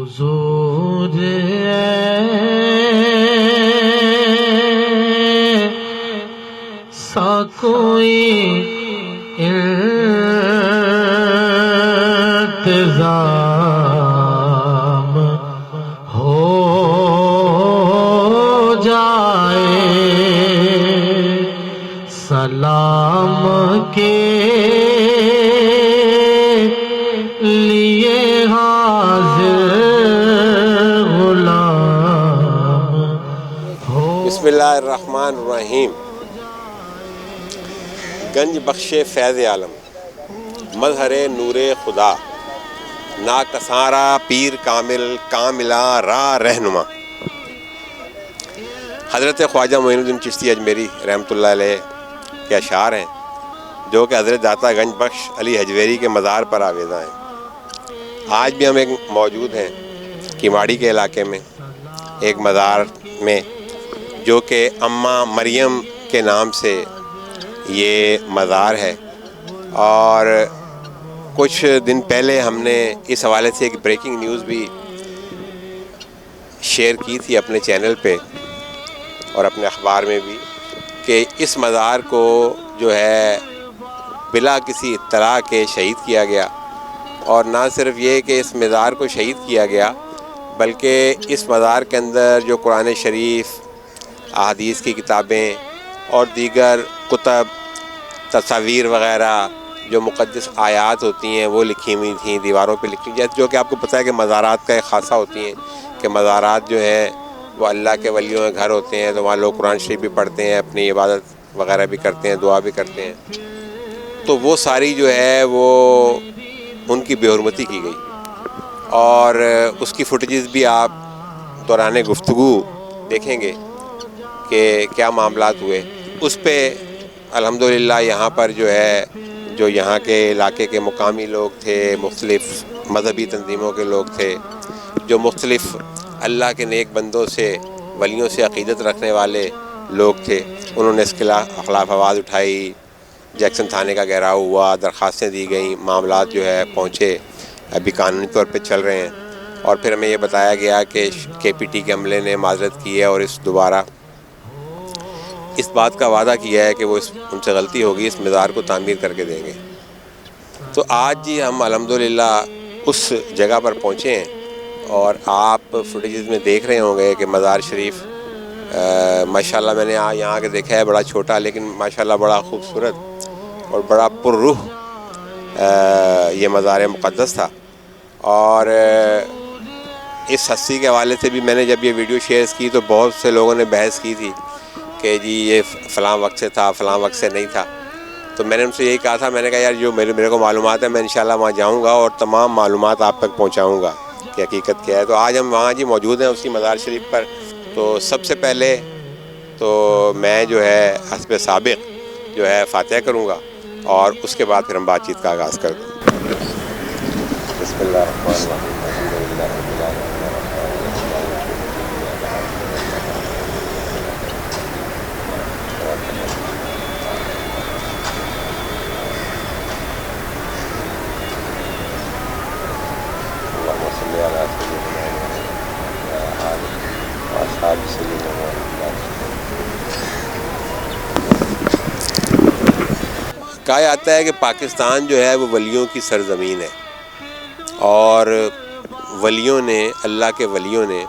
حضور ایسا کوئی انتظام ہو جائے سلام کے لیے حاضر غلام ہو۔ بسم اللہ الرحمن الرحیم۔ گنج بخش فیض عالم، مظہر نور خدا، ناکسارا پیر کامل کاملہ راہ رہنما، حضرت خواجہ معین الدین چشتی اجمیری رحمۃ اللہ علیہ کے اشعار ہیں جو کہ حضرت داتا گنج بخش علی حجویری کے مزار پر آویزاں ہیں۔ آج بھی ہم ایک موجود ہیں کیماڑی کے علاقے میں ایک مزار میں، جو کہ اماں مریم کے نام سے یہ مزار ہے، اور کچھ دن پہلے ہم نے اس حوالے سے ایک بریکنگ نیوز بھی شیئر کی تھی اپنے چینل پہ اور اپنے اخبار میں بھی، کہ اس مزار کو جو ہے بلا کسی اطلاع کے شہید کیا گیا، اور نہ صرف یہ کہ اس مزار کو شہید کیا گیا بلکہ اس مزار کے اندر جو قرآن شریف، احادیث کی کتابیں اور دیگر کتب، تصاویر وغیرہ جو مقدس آیات ہوتی ہیں وہ لکھی ہوئی تھیں، دیواروں پہ لکھی ہوئی، جو کہ آپ کو پتہ ہے کہ مزارات کا ایک خاصہ ہوتی ہیں کہ مزارات جو ہیں وہ اللہ کے ولیوں کے گھر ہوتے ہیں، تو وہاں لوگ قرآن شریف بھی پڑھتے ہیں، اپنی عبادت وغیرہ بھی کرتے ہیں، دعا بھی کرتے ہیں۔ تو وہ ساری جو ہے وہ ان کی بے حرمتی کی گئی، اور اس کی فوٹیجز بھی آپ دوران گفتگو دیکھیں گے کہ کیا معاملات ہوئے۔ اس پہ الحمدللہ یہاں پر جو ہے، جو یہاں کے علاقے کے مقامی لوگ تھے، مختلف مذہبی تنظیموں کے لوگ تھے، جو مختلف اللہ کے نیک بندوں سے، ولیوں سے عقیدت رکھنے والے لوگ تھے، انہوں نے اس کے خلاف آواز اٹھائی، جیکسن تھانے کا گھیراؤ ہوا، درخواستیں دی گئیں، معاملات جو ہے پہنچے، ابھی قانونی طور پہ چل رہے ہیں، اور پھر ہمیں یہ بتایا گیا کہ KPT کے عملے نے معذرت کی ہے اور دوبارہ اس بات کا وعدہ کیا ہے کہ وہ ان سے غلطی ہوگی، اس مزار کو تعمیر کر کے دیں گے۔ تو آج جی ہم الحمدللہ اس جگہ پر پہنچے ہیں، اور آپ فوٹیجز میں دیکھ رہے ہوں گے کہ مزار شریف ماشاءاللہ میں نے یہاں کے دیکھا ہے، بڑا چھوٹا لیکن ماشاءاللہ بڑا خوبصورت اور بڑا پر روح یہ مزار مقدس تھا۔ اور اس ہستی کے حوالے سے بھی میں نے جب یہ ویڈیو شیئر کی تو بہت سے لوگوں نے بحث کی تھی کہ جی یہ فلاں وقت سے تھا، فلاں وقت سے نہیں تھا۔ تو میں نے ان سے یہی کہا تھا، میں نے کہا یار جو میرے کو معلومات ہے میں انشاءاللہ وہاں جاؤں گا اور تمام معلومات آپ تک پہنچاؤں گا کہ حقیقت کیا ہے۔ تو آج ہم وہاں جی موجود ہیں اسی مزار شریف پر۔ تو سب سے پہلے تو میں جو ہے حسب سابق جو ہے فاتحہ کروں گا، اور اس کے بعد پھر ہم بات چیت کا آغاز کر دیں۔ بسم اللہ الرحمن الرحیم۔ الحمدللہ رب العالمین۔ کہا جاتا ہے کہ پاکستان جو ہے وہ ولیوں کی سرزمین ہے، اور ولیوں نے، اللہ کے ولیوں نے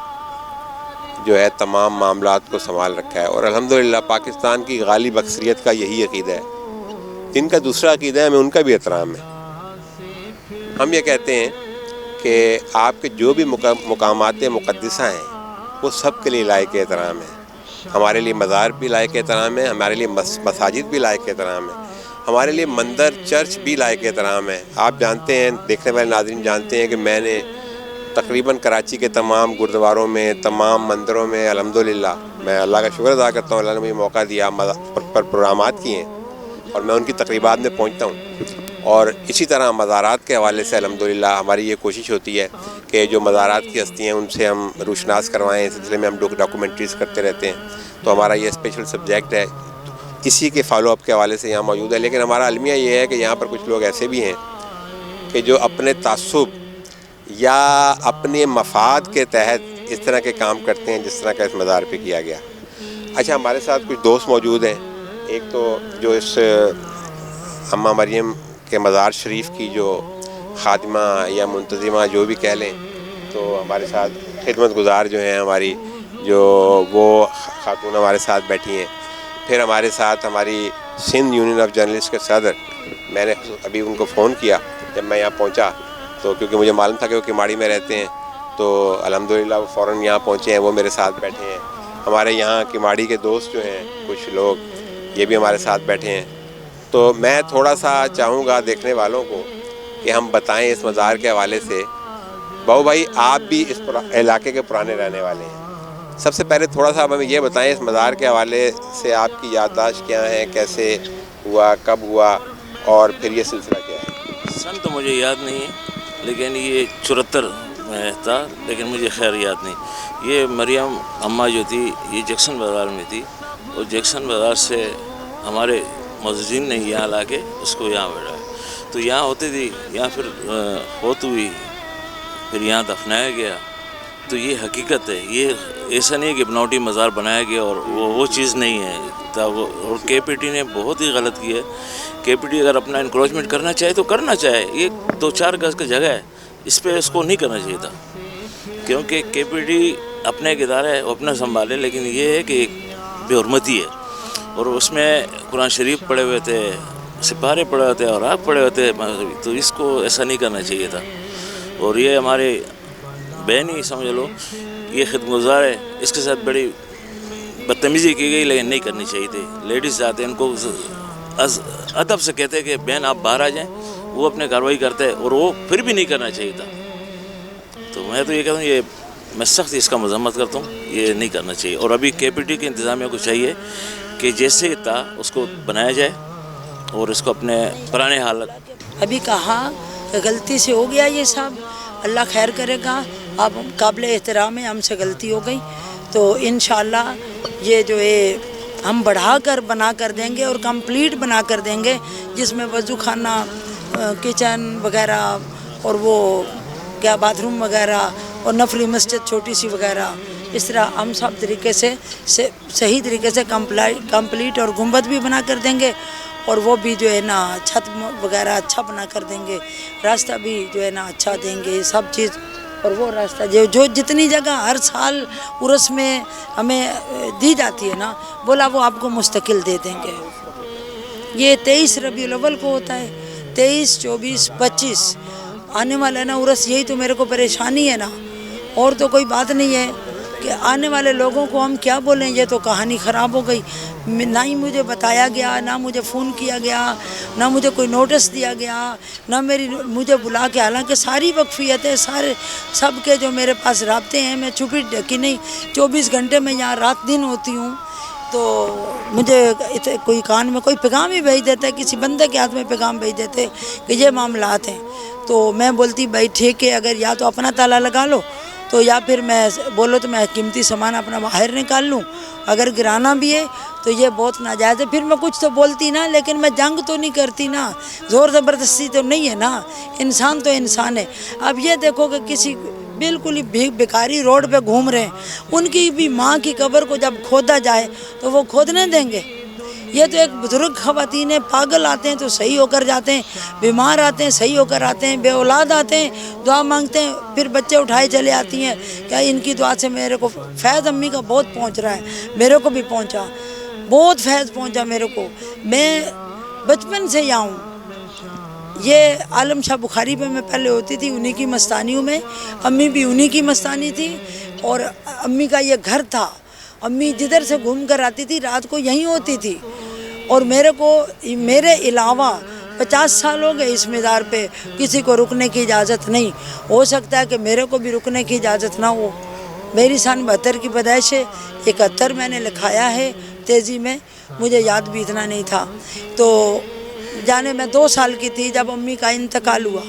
جو ہے تمام معاملات کو سنبھال رکھا ہے، اور الحمدللہ پاکستان کی غالب اکثریت کا یہی عقیدہ ہے۔ جن کا دوسرا عقیدہ ہے ہمیں ان کا بھی احترام ہے۔ ہم یہ کہتے ہیں کہ آپ کے جو بھی مقامات مقدسہ ہیں وہ سب کے لیے لائق احترام ہے۔ ہمارے لیے مزار بھی لائق احترام ہے، ہمارے لیے مساجد بھی لائق احترام ہے، ہمارے لیے مندر، چرچ بھی لائق احترام ہے۔ آپ جانتے ہیں، دیکھنے والے ناظرین جانتے ہیں کہ میں نے تقریباً کراچی کے تمام گردواروں میں، تمام مندروں میں الحمدللہ میں اللہ کا شکر ادا کرتا ہوں، اللہ نے مجھے موقع دیا، پر پروگرامات کیے ہیں، اور میں ان کی تقریبات میں پہنچتا ہوں۔ اور اسی طرح مزارات کے حوالے سے الحمدللہ ہماری یہ کوشش ہوتی ہے کہ جو مزارات کی ہستی ہیں ان سے ہم روشناس کروائیں، اس سلسلے میں ہم ڈاکومنٹریز کرتے رہتے ہیں۔ تو ہمارا یہ اسپیشل سبجیکٹ ہے، اسی کے فالو اپ کے حوالے سے یہاں موجود ہے۔ لیکن ہمارا المیہ یہ ہے کہ یہاں پر کچھ لوگ ایسے بھی ہیں کہ جو اپنے تعصب یا اپنے مفاد کے تحت اس طرح کے کام کرتے ہیں جس طرح کا اس مزار پہ کیا گیا۔ اچھا، ہمارے ساتھ کچھ دوست موجود ہیں، ایک تو جو اس اماں مریم کے مزار شریف کی جو خادمہ یا منتظمہ جو بھی کہہ لیں، تو ہمارے ساتھ خدمت گزار جو ہیں ہماری، جو وہ خاتون ہمارے ساتھ بیٹھی ہیں۔ پھر ہمارے ساتھ ہماری سندھ یونین آف جرنلسٹ کے صدر، میں نے ابھی ان کو فون کیا جب میں یہاں پہنچا، تو کیونکہ مجھے معلوم تھا کہ وہ کماڑی میں رہتے ہیں، تو الحمدللہ وہ فوراً یہاں پہنچے ہیں، وہ میرے ساتھ بیٹھے ہیں۔ ہمارے یہاں کماڑی کے دوست جو ہیں کچھ لوگ، یہ بھی ہمارے ساتھ بیٹھے ہیں۔ تو میں تھوڑا سا چاہوں گا دیکھنے والوں کو کہ ہم بتائیں اس مزار کے حوالے سے۔ بہو بھائی، آپ بھی اس علاقے کے پرانے رہنے والے ہیں، سب سے پہلے تھوڑا سا ہمیں یہ بتائیں اس مزار کے حوالے سے آپ کی یادداشت کیا ہیں، کیسے ہوا، کب ہوا، اور پھر یہ سلسلہ کیا ہے؟ سن تو مجھے یاد نہیں ہے، لیکن یہ 74 میں تھا، لیکن مجھے خیر یاد نہیں۔ یہ مریم اماں جو تھی یہ جیکسن بازار میں تھی، اور جیکسن بازار سے ہمارے معززین نے یہاں لا کے اس کو یہاں بیٹھا، تو یہاں ہوتی تھی، یہاں پھر فوت ہوئی، پھر یہاں دفنایا گیا۔ تو یہ حقیقت ہے، یہ ایسا نہیں کہ بناوٹی مزار بنایا گیا اور وہ چیز نہیں ہے۔ اور کے پی ٹی نے بہت ہی غلط کیا ہے۔ کے پی ٹی اگر اپنا انکروچمنٹ کرنا چاہے تو کرنا چاہے، یہ 2-4 گز کی جگہ ہے، اس پہ اس کو نہیں کرنا چاہیے تھا، کیونکہ کے پی ٹی اپنے ایک ادارہ ہے، وہ اپنا سنبھالے، لیکن یہ ہے کہ ایک بے حرمتی ہے، اور اس میں قرآن شریف پڑھے ہوئے تھے، سپارے پڑھے ہوئے تھے، اور آگ پڑھے ہوئے تھے، تو اس کو ایسا نہیں کرنا چاہیے تھا۔ اور یہ ہمارے بہن ہی سمجھ لو، یہ خدمت گزار ہے، اس کے ساتھ بڑی بدتمیزی کی گئی، لیکن نہیں کرنی چاہیے تھی۔ لیڈیز آتے ہیں، ان کو ادب سے کہتے ہیں کہ بہن آپ باہر آ جائیں، وہ اپنے کارروائی کرتے ہیں، اور وہ پھر بھی نہیں کرنا چاہیے تھا۔ تو میں تو یہ کہتا ہوں، یہ میں سخت اس کا مذمت کرتا ہوں، یہ نہیں کرنا چاہیے۔ اور ابھی کے پی ٹی کے انتظامیہ کو چاہیے کہ جیسے تھا اس کو بنایا جائے، اور اس کو اپنے پرانے حالت۔ ابھی کہا کہ غلطی سے ہو گیا یہ سب، اللہ خیر کرے گا، آپ قابل احترام ہیں، ہم سے غلطی ہو گئی، تو انشاءاللہ یہ جو ہے ہم بڑھا کر بنا کر دیں گے، اور کمپلیٹ بنا کر دیں گے، جس میں وضو خانہ، کچن وغیرہ، اور وہ کیا باتھ روم وغیرہ، اور نفلی مسجد چھوٹی سی وغیرہ، اس طرح ہم سب طریقے سے صحیح طریقے سے کمپلیٹ، اور گنبد بھی بنا کر دیں گے، اور وہ بھی جو ہے نا چھت وغیرہ اچھا بنا کر دیں گے، راستہ بھی جو ہے نا اچھا دیں گے، سب چیز۔ اور وہ راستہ جو جتنی جگہ ہر سال عرس میں ہمیں دی جاتی ہے نا، بولا وہ آپ کو مستقل دے دیں گے۔ یہ 23 ربیع الاول کو ہوتا ہے، 23، 24، 25 آنے والا ہے نا عرس، یہی تو میرے کو پریشانی ہے نا، اور تو کوئی بات نہیں ہے کہ آنے والے لوگوں کو ہم کیا بولیں، یہ تو کہانی خراب ہو گئی۔ نہ ہی مجھے بتایا گیا، نہ مجھے فون کیا گیا، نہ مجھے کوئی نوٹس دیا گیا، نہ مجھے بلا کے، حالانکہ ساری وقفیتیں سب کے جو میرے پاس رابطے ہیں، میں چھپی ڈھکی نہیں، 24 گھنٹے میں یہاں رات دن ہوتی ہوں، تو مجھے کوئی کان میں کوئی پیغام ہی بھیج دیتا ہے، کسی بندے کے ہاتھ میں پیغام بھیج دیتے کہ یہ معاملات ہیں، تو میں بولتی بھائی ٹھیک ہے، اگر یا تو اپنا تالا لگا لو، تو یا پھر میں بولو تو میں قیمتی سامان اپنا باہر نکال لوں، اگر گرانا بھی ہے تو یہ بہت ناجائز ہے۔ پھر میں کچھ تو بولتی نا، لیکن میں جنگ تو نہیں کرتی نا، زور زبردستی تو نہیں ہے نا، انسان تو انسان ہے۔ اب یہ دیکھو کہ کسی بالکل ہی بیکاری روڈ پہ گھوم رہے ہیں، ان کی بھی ماں کی قبر کو جب کھودا جائے تو وہ کھودنے دیں گے؟ یہ تو ایک بزرگ خواتین ہیں، پاگل آتے ہیں تو صحیح ہو کر جاتے ہیں، بیمار آتے ہیں صحیح ہو کر آتے ہیں، بے اولاد آتے ہیں دعا مانگتے ہیں، پھر بچے اٹھائے چلے آتی ہیں۔ کیا ان کی دعا سے میرے کو فیض امی کا بہت پہنچ رہا ہے، میرے کو بھی پہنچا، بہت فیض پہنچا میرے کو۔ میں بچپن سے یہاں ہوں، یہ عالم شاہ بخاری پہ میں پہلے ہوتی تھی، انہی کی مستانیوں میں، امی بھی انہی کی مستانی تھی، اور امی کا یہ گھر تھا، امی جدھر سے گھوم کر آتی تھی رات کو یہیں ہوتی تھی، اور میرے علاوہ 50 سال ہو گئے اس مزار پہ کسی کو رکنے کی اجازت نہیں۔ ہو سکتا ہے کہ میرے کو بھی رکنے کی اجازت نہ ہو، میری سن 72 کی پیدائش ہے، 71 میں نے لکھایا ہے تیزی میں، مجھے یاد بھی اتنا نہیں تھا، تو جانے میں 2 سال کی تھی جب امی کا انتقال ہوا،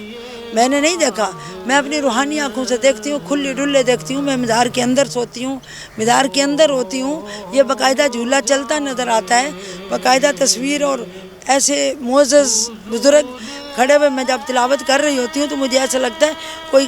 میں نے نہیں دیکھا، میں اپنی روحانی آنکھوں سے دیکھتی ہوں، کھلی ڈلے دیکھتی ہوں، میں مزار کے اندر سوتی ہوں، مزار کے اندر ہوتی ہوں، یہ باقاعدہ جھولا چلتا نظر آتا ہے، باقاعدہ تصویر، اور ایسے معزز بزرگ کھڑے ہوئے، میں جب تلاوت کر رہی ہوتی ہوں تو مجھے ایسا لگتا ہے کوئی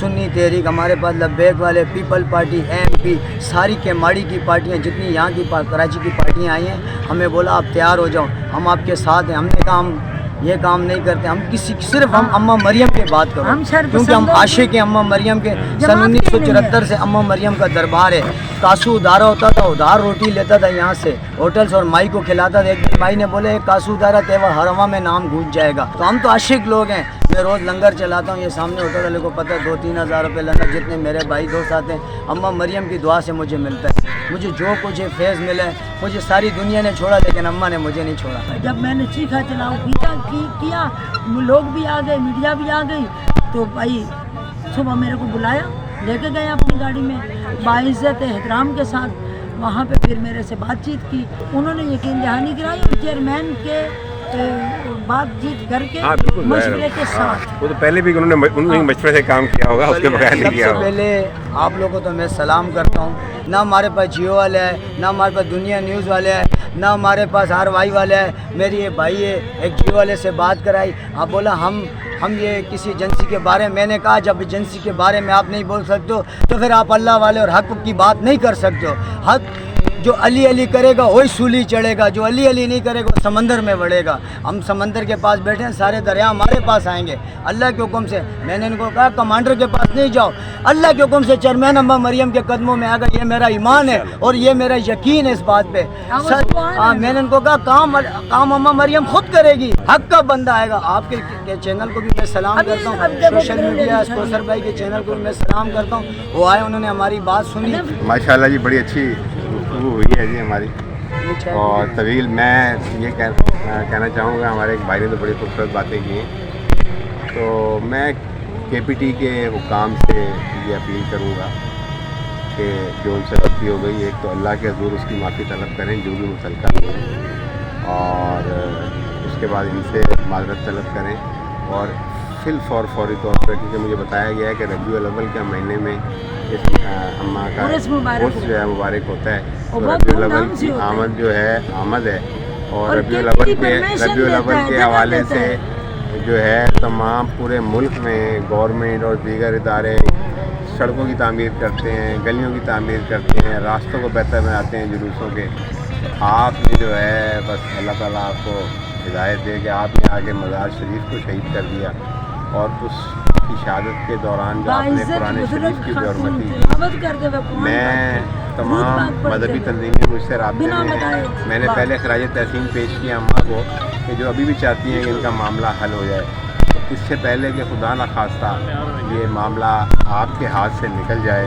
سنی تحریک، ہمارے پاس لبیک والے، پیپل پارٹی، MP، ساری کیماڑی کی پارٹیاں جتنی یہاں کی کراچی کی پارٹیاں آئی ہیں، ہمیں بولا آپ تیار ہو جاؤ، ہم آپ کے ساتھ ہیں۔ ہم نے کہا ہم یہ کام نہیں کرتے، ہم صرف ہم اماں مریم کی بات کرو، کیونکہ ہم عاشق ہیں اماں مریم کے۔ سن 1974 سے اماں مریم کا دربار ہے۔ کاسو ادارہ ہوتا تھا، ادھار روٹی لیتا تھا یہاں سے ہوٹل سے اور مائی کو کھلاتا تھا۔ ایک دن مائی نے بولے ایک کاسو ادارہ تیوا ہر ہوا میں نام گونج جائے گا۔ تو ہم تو عاشق لوگ ہیں، میں روز لنگر چلاتا ہوں، یہ سامنے ہوٹل والے کو پتہ ہے 2-3 ہزار روپے لنگر جتنے میرے بھائی دوست آتے ہیں اماں مریم کی دعا سے مجھے ملتا ہے۔ مجھے جو کچھ فیض ملا ہے، مجھے ساری دنیا نے چھوڑا لیکن اماں نے مجھے نہیں چھوڑا۔ جب میں نے چیخا چلاؤ کیا لوگ بھی آ گئے، میڈیا بھی آ گئی، تو بھائی صبح میرے کو بلایا، لے کے گئے اپنی گاڑی میں باعزت احترام کے ساتھ۔ وہاں پہ پھر میرے سے بات چیت کی، انہوں نے یقین دہانی کرائی اور چیئرمین کے بات چیت کر کے مشورے کے ساتھ۔ وہ تو پہلے بھی انہوں نے مشورے سے کام کیا ہوگا، اس کے بغیر نہیں کیا ہوگا۔ سب سے پہلے آپ لوگوں کو تو میں سلام کرتا ہوں۔ نہ ہمارے پاس جیو والے ہے، نہ ہمارے پاس دنیا نیوز والے ہے، نہ ہمارے پاس RY والے ہے۔ میری یہ بھائی ہے ایک جیو والے سے بات کرائی، آپ بولا ہم یہ کسی ایجنسی کے بارے میں نے کہا جب ایجنسی کے بارے میں آپ نہیں بول سکتے ہو تو پھر آپ اللہ والے اور حق کی بات نہیں کر سکتے ہو۔ حق جو علی علی کرے گا وہی سولی چڑھے گا، جو علی علی نہیں کرے گا وہ سمندر میں بڑھے گا۔ ہم سمندر کے پاس بیٹھے ہیں، سارے دریا ہمارے پاس آئیں گے اللہ کے حکم سے۔ میں نے ان کو کہا کمانڈر کے پاس نہیں جاؤ، اللہ کے حکم سے چیئرمین اماں مریم کے قدموں میں آ گا۔ یہ میرا ایمان ہے اور یہ میرا یقین ہے اس بات پہ۔ میں نے ان کو کہا کام اماں مریم خود کرے گی، حق کا بندہ آئے گا۔ آپ کے چینل کو بھی میں سلام کرتا ہوں، سوشل میڈیا کوثر بھائی کے چینل کو بھی میں سلام کرتا ہوں۔ وہ آئے، انہوں نے ہماری بات سنی۔ ماشاءاللہ جی بڑی اچھی گفتگو ہوئی ہے جی ہماری اور طویل۔ میں یہ کہنا چاہوں گا، ہمارے ایک بھائی نے تو بڑی خوبصورت باتیں کی ہیں، تو میں KPT کے حکام سے یہ اپیل کروں گا کہ جو ان سے غلطی ہو گئی، ایک تو اللہ کے حضور اس کی معافی طلب کریں جو بھی متعلقہ لوگ، اور اس کے بعد ان سے معذرت طلب کریں اور فوری طور پر، کیونکہ مجھے بتایا گیا ہے کہ ربیع الاول کے مہینے میں اس اماں کا عرس جو ہے مبارک ہوتا ہے، تو ربیع الاول کی آمد جو ہے اور ربیع الاول کے حوالے سے جو ہے تمام پورے ملک میں گورنمنٹ اور دیگر ادارے سڑکوں کی تعمیر کرتے ہیں، گلیوں کی تعمیر کرتے ہیں، راستوں کو بہتر بناتے ہیں جلوسوں کے۔ آپ نے جو ہے بس اللہ تعالیٰ آپ کو ہدایت دے کہ آپ نے آگے مزار شریف کو شہید کر دیا، اور اس کی شہادت کے دوران جو آپ نے قرآن شریف کی حرمت کی۔ میں تمام مذہبی تنظیمیں مجھ سے رابطے میں، میں نے پہلے خراج تحسین پیش کیا اماں کو کہ جو ابھی بھی چاہتی ہیں کہ ان کا معاملہ حل ہو جائے، اس سے پہلے کہ خدا نخواستہ یہ معاملہ آپ کے ہاتھ سے نکل جائے،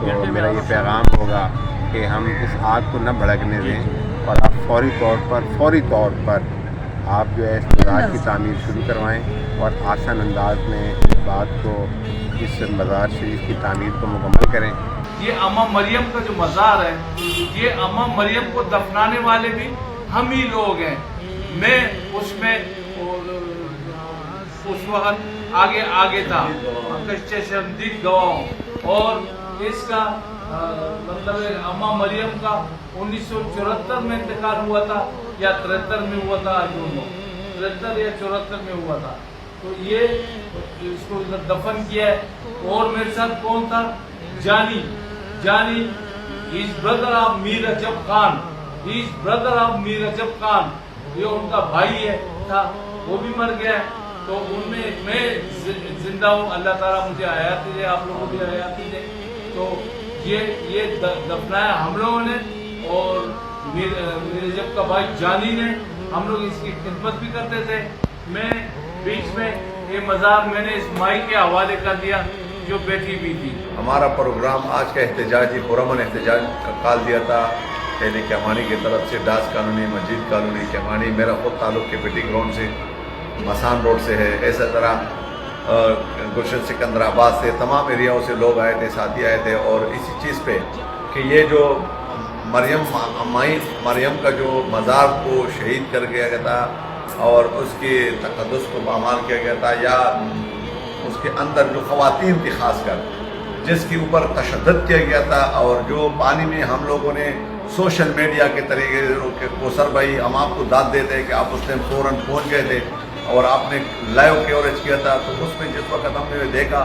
تو میرا یہ پیغام ہوگا کہ ہم اس آگ کو نہ بھڑکنے دیں اور آپ فوری طور پر آپ جو ہے اس مزار کی تعمیر شروع کروائیں اور آسان انداز میں اس بات کو، اس مزار شریف کی تعمیر کو مکمل کریں۔ یہ اماں مریم کا جو مزار ہے، یہ اماں مریم کو دفنانے والے بھی ہم ہی لوگ ہیں۔ میں اس وقت آگے تھا، کشتے شدید گواہ ہوں، اور اس کا مطلب اماں مریم کا 1974 میں انتقال ہوا تھا یا 73 میں ہوا تھا، 73 یا 74 میں ہوا تھا۔ تو یہ اس کو دفن کیا ہے۔ اور میرے ساتھ کون تھا؟ جانی his brother of میر اجب خان، یہ ان کا بھائی ہے تھا، وہ بھی مر گیا ہے۔ تو ان میں زندہ ہوں، اللہ تعالیٰ مجھے حیاتی دے، آپ لوگوں کو بھی حیاتی دے۔ تو یہ دفنایا ہم لوگوں نے، اور میرے جب کا بھائی جانی نے، ہم لوگ اس کی خدمت بھی کرتے تھے۔ میں بیچ میں یہ مزار میں نے اس مائی کے حوالے کر دیا جو بیٹھی بھی تھی۔ ہمارا پروگرام آج کا احتجاجی پرامن احتجاج کا کال دیا تھا پہلے کیمانی کی طرف سے، ڈاس کالونی، مسجد کالونی، کیمانی۔ میرا خود تعلق KPT گراؤنڈ سے، مسان روڈ سے ہے، ایسا طرح گلشن سکندر آباد سے، تمام ایریاؤں سے لوگ آئے تھے، ساتھی آئے تھے، اور اسی چیز پہ کہ یہ جو مریم کا جو مزار کو شہید کر دیا گیا تھا اور اس کے تقدس کو پامال کیا گیا تھا، یا اس کے اندر جو خواتین تھی خاص کر، جس کے اوپر تشدد کیا گیا تھا، اور جو پانی میں ہم لوگوں نے سوشل میڈیا کے طریقے سے، کوثر بھائی ہم آپ کو داد دیتے ہیں کہ آپ اس ٹائم فوراً پہنچ گئے تھے اور آپ نے لائیو کوریج کیا تھا، تو اس میں جس وقت ہم نے دیکھا